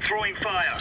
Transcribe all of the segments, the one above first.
Throwing fire.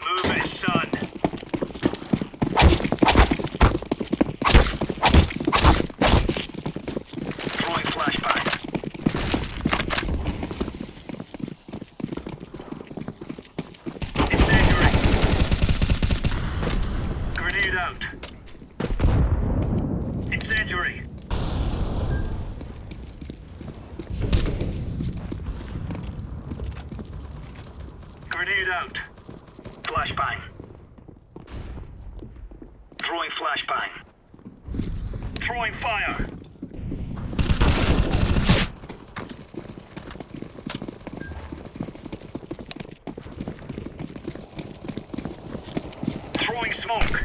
Move it, son. Throwing flashbang. Incendiary. Grenade out. Incendiary. Grenade out. Flashbang. Throwing flashbang. Throwing fire. Throwing smoke.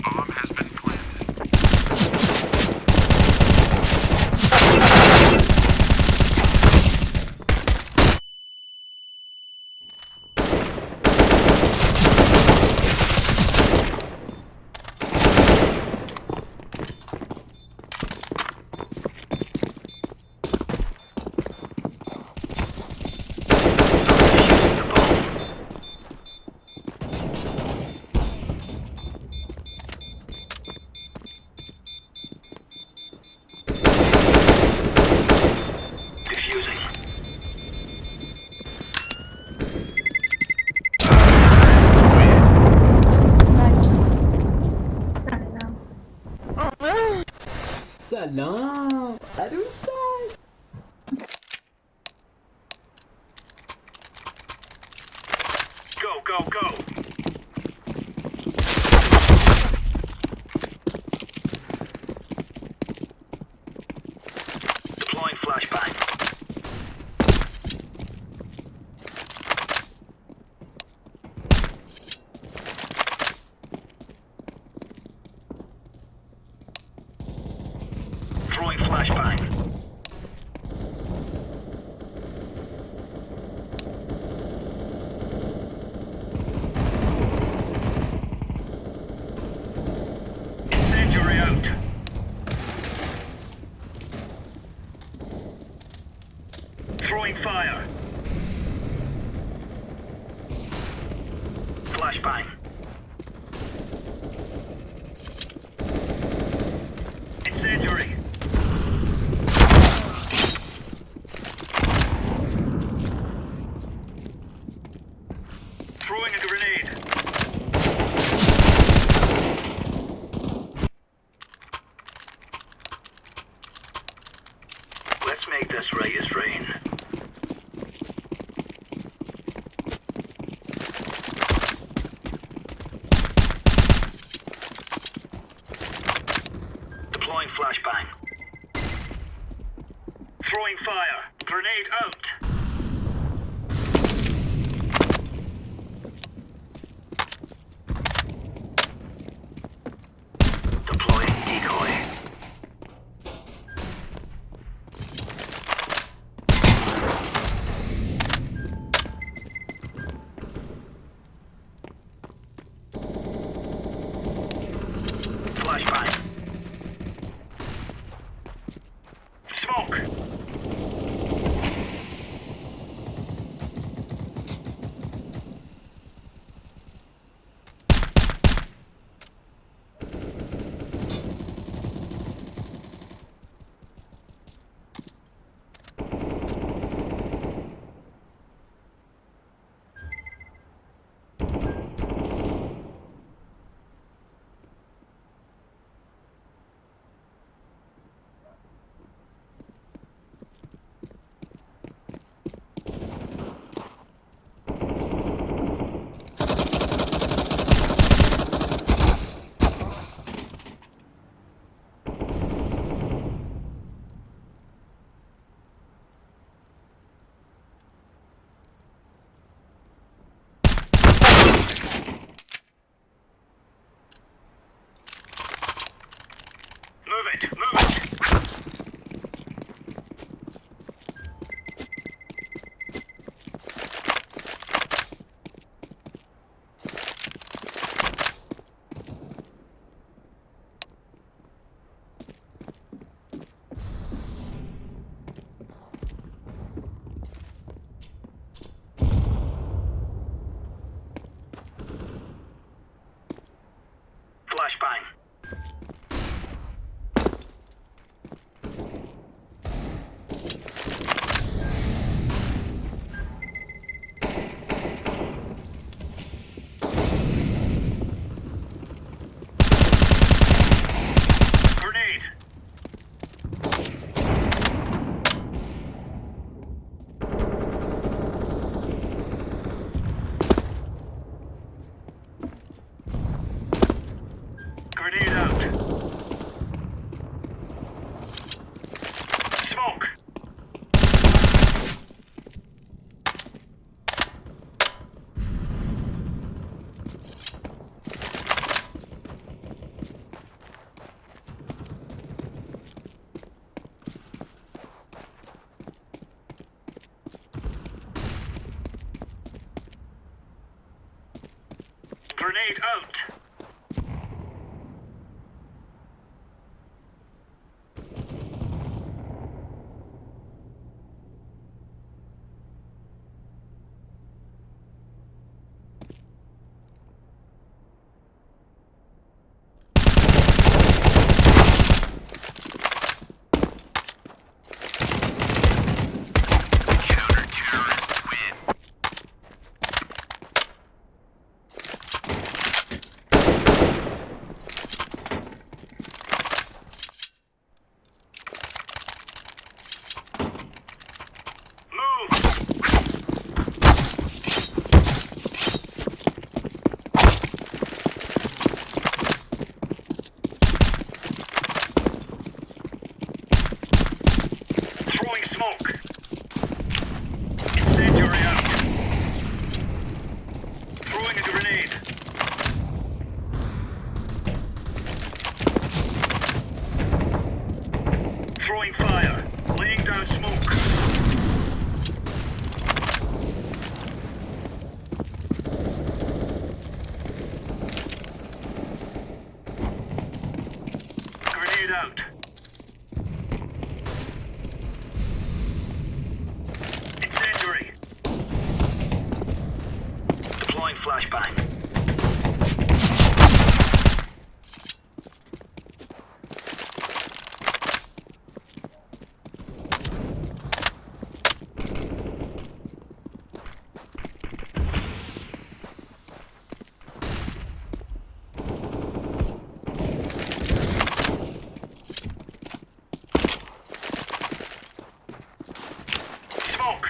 Bomb has been planted. سلام عروسک. Go, go, go. Deploying flashbang. Throwing flashbang. Incendiary out. Throwing fire. Flashbang. Incendiary. Throwing a grenade. Let's make this right as rain. Deploying flashbang. Throwing fire. Grenade out. Deploying decoy. Flashbang. Smoke. Move it, move it. Flashbang. Grenade. Grenade out. Smoke. Grenade out. Counter-terrorists win. Throwing smoke. Incendiary out. Throwing a grenade. Throwing fire. Laying down smoke. Grenade out. Incendiary. Deploying flashbang. Smoke.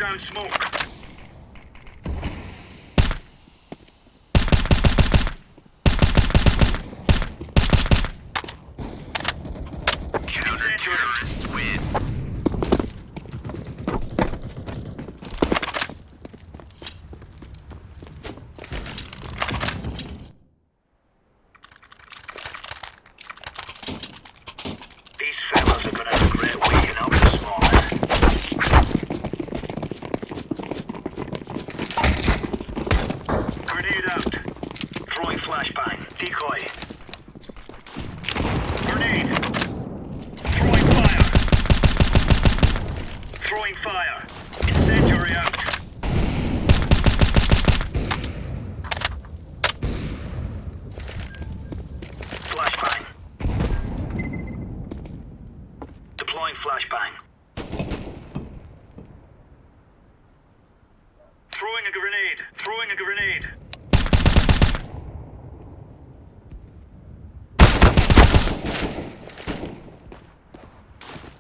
down smoke. Counter-terrorists win. These fellas are gonna have a great weekend up this morning. Grenade out. Throwing flashbang. Decoy. Grenade. Throwing fire. Throwing fire. Incendiary out. Flashbang. Deploying flashbang. Throwing a grenade. Throwing a grenade.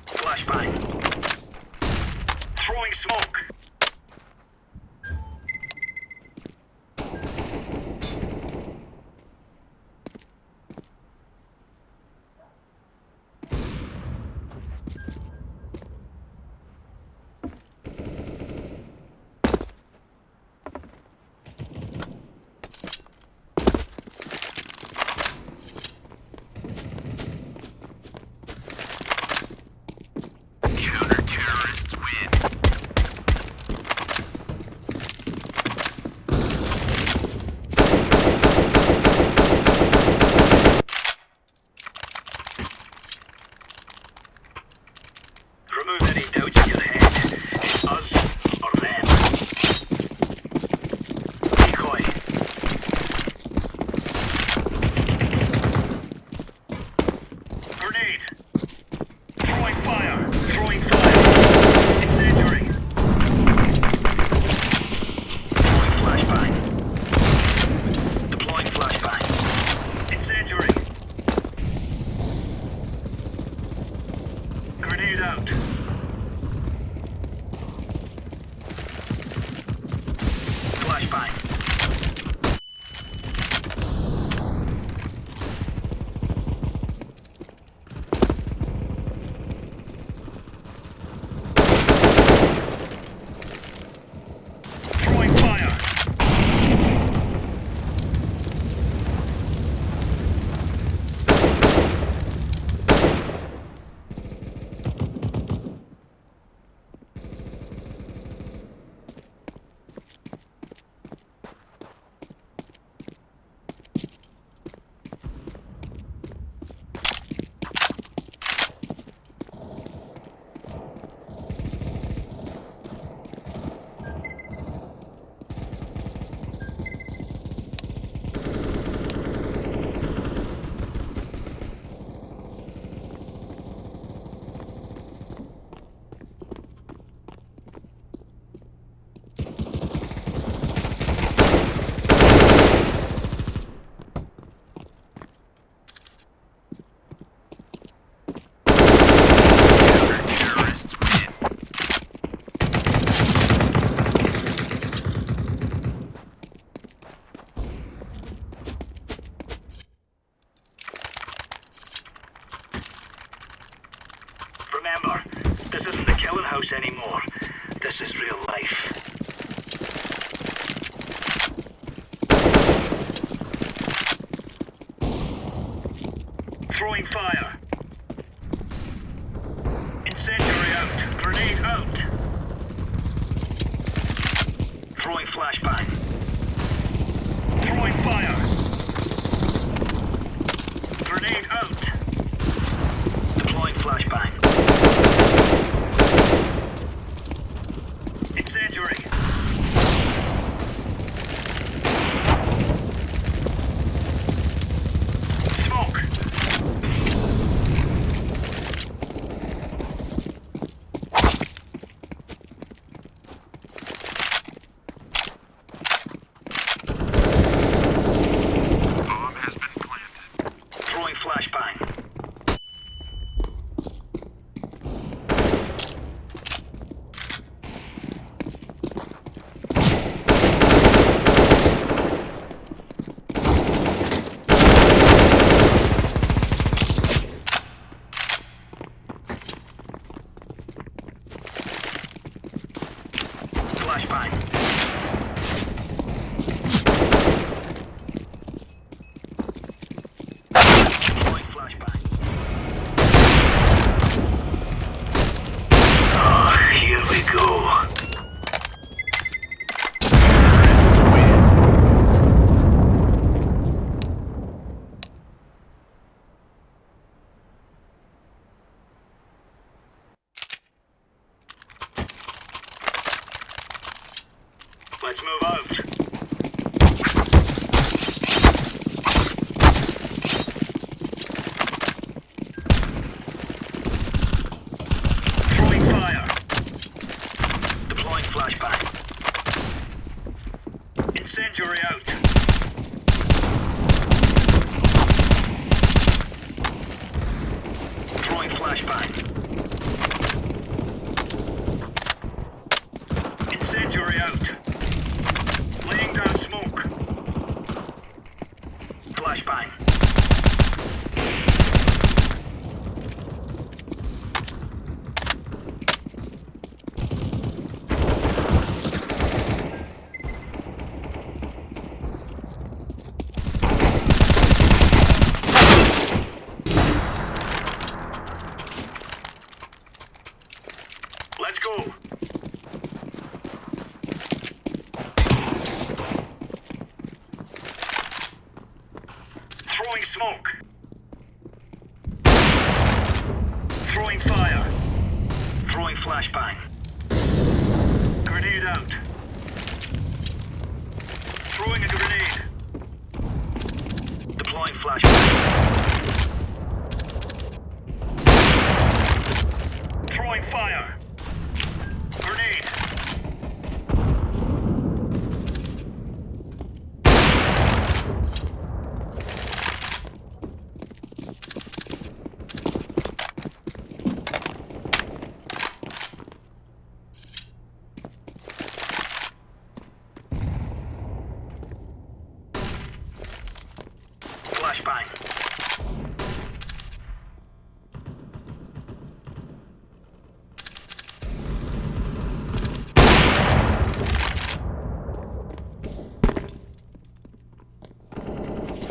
Flashbang. Throwing smoke. Counter-terrorists win. Remove any doubts in your head. It's us or them. Decoy. Grenade. Throwing fire. Throwing fire. Incendiary. Throwing flashbang. Deploying flashbang. Incendiary. Grenade out. Flashbang. Throwing fire. Counter-terrorists win. Remember, this isn't the killing house anymore. This is real life. Throwing fire. Incendiary out. Grenade out. Throwing flashbang. Throwing fire. Grenade out. Deploying flashbang. Incendiary. Smoke. Bomb has been planted. Throwing flashbang. flashbang. Deploying flashbang. Oh, here we go. Terrorists win. Let's move out. Throwing fire. Deploying flashbang. Incendiary out. Throwing flashbang. Incendiary out. Laying down smoke. Flashbang. Let's go. Throwing smoke. Throwing fire. Throwing flashbang. Grenade out. Throwing a grenade. Deploying flashbang. Throwing fire. Grenade. Flashbang.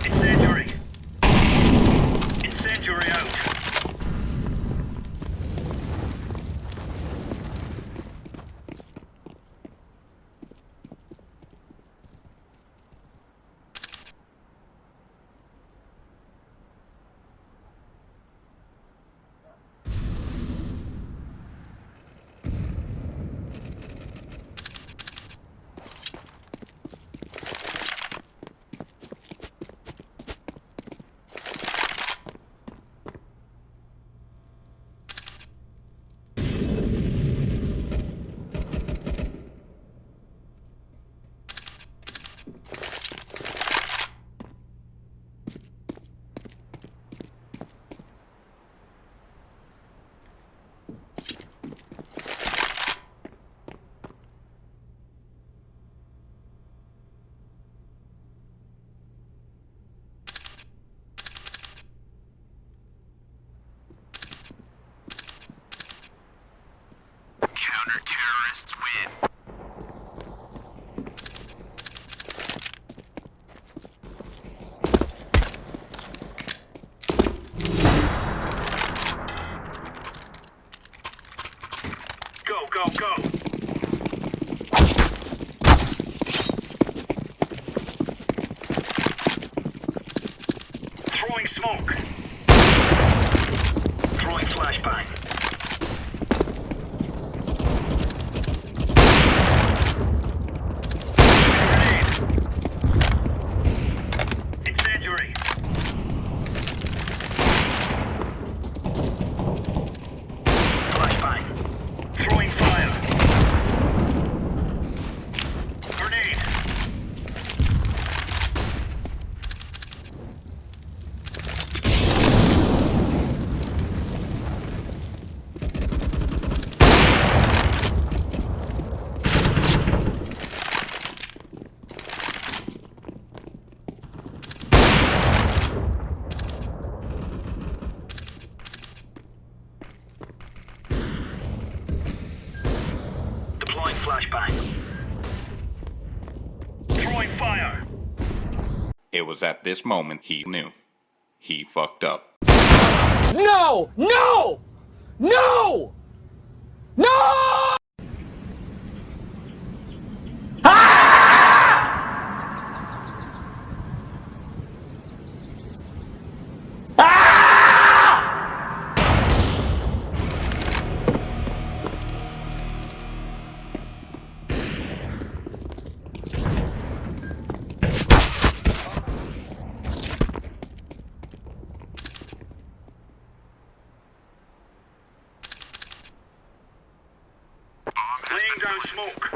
Incendiary. Incendiary out. Counter-terrorists win. Go, go, go. Throwing smoke. Throwing flashbang. Grenade. Incendiary. Flashbang. Throwing fire. Grenade. Deploying flashbang. fire! It was at this moment he knew. He fucked up. No! No! No! No! Laying down smoke.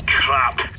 Crap.